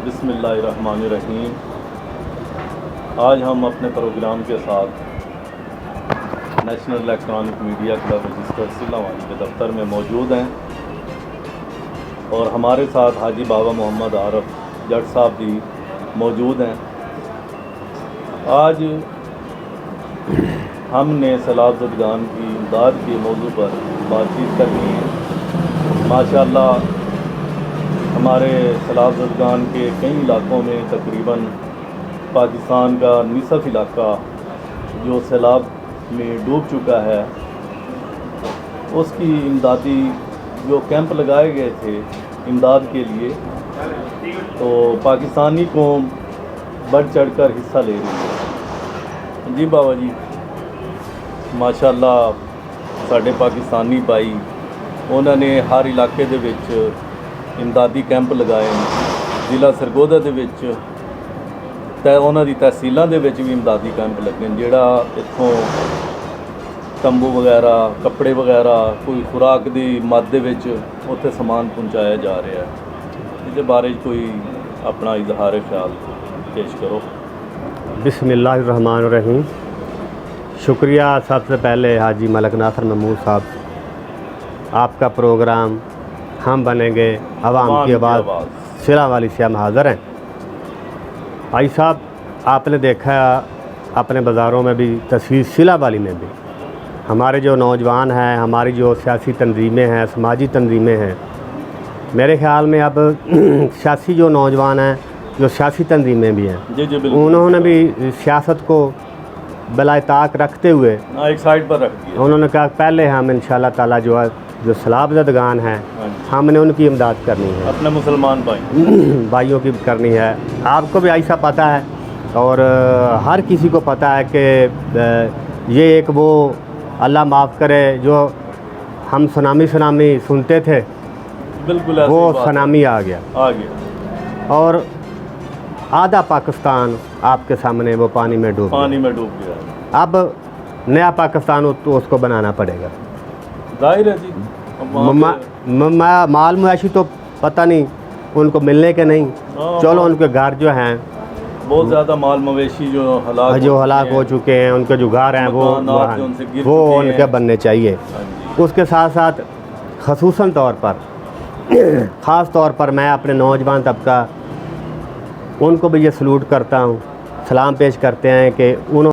बिस्मिल्लाहिर्रहमानिर्रहीम। आज हम अपने प्रोग्राम के साथ national electronic media club register Silwani के दफ्तर में मौजूद हैं और हमारे साथ हाजी बाबा मोहम्मद आरफ जट साहब भी मौजूद हैं। आज हमने सैलाब ज़दगान की इमदाद के मौजू पर बातचीत करनी है। माशाअल्लाह हमारे सैलाब ज़दगान के कई इलाकों में तकरीबन पाकिस्तान का निसफ़ इलाका जो सैलाब में डूब चुका है, उसकी इमदादी जो कैंप लगाए गए थे इमदाद के लिए, तो पाकिस्तानी कौम बढ़ चढ़ कर हिस्सा ले रही है। जी बाबा जी, माशाअल्लाह साढ़े पाकिस्तानी भाई उन्होंने हर इलाके दे विच इमदादी कैंप लगाए। जिला सरगोदा दे विच उन्हां दी तहसीलों दे विच भी इमदादी कैंप लगे, जिहड़ा इत्थों तंबू वगैरह, कपड़े वगैरह, कोई खुराक दी मद दे विच उत्थे समान पहुँचाया जा रहा है। इहदे बारे कोई अपना इजहार ख्याल पेश करो। बिस्मिल्लाहिर्रहमानिर्रहीम। शुक्रिया सबसे पहले हाजी मलक नासर महमूद साहब, आपका प्रोग्राम हम बनेंगे अवाम की आवाज़ सिला वाली से हम हाज़िर हैं। भाई साहब, आपने देखा अपने बाज़ारों में भी, तस्वीर सिला वाली में भी हमारे जो नौजवान हैं, हमारी जो सियासी तंजीमें हैं, समाजी तंजीमें हैं, मेरे ख़्याल में अब सियासी जो नौजवान हैं, जो सियासी तंजीमें भी हैं, उन्होंने भी सियासत को बलाए ताक रखते हुए एक साइड पर रख दिया। उन्होंने कहा पहले हम इंशाअल्लाह ताला जो सैलाब ज़दगान हैं हमने उनकी इमदाद करनी है, अपने मुसलमान भाइयों की करनी है। आपको भी ऐसा पता है और हर किसी को पता है कि ये एक वो अल्लाह माफ़ करे जो हम सुनामी सुनते थे, बिल्कुल वो सुनामी आ गया और आधा पाकिस्तान आपके सामने वो पानी में डूब गया। अब नया पाकिस्तान तो उसको बनाना पड़ेगा। जाहिर है जी, माल मुआशी तो पता नहीं उनको मिलने के नहीं, चलो उनके घर जो हैं बहुत ज़्यादा माल मवेशी जो हलाक हो चुके हैं, उनके जो घर हैं वो उनके बनने चाहिए। उसके साथ साथ ख़ुसूसन तौर पर ख़ास तौर पर मैं अपने नौजवान तबका उनको भी ये सलूट करता हूँ, सलाम पेश करते हैं कि उन्होंने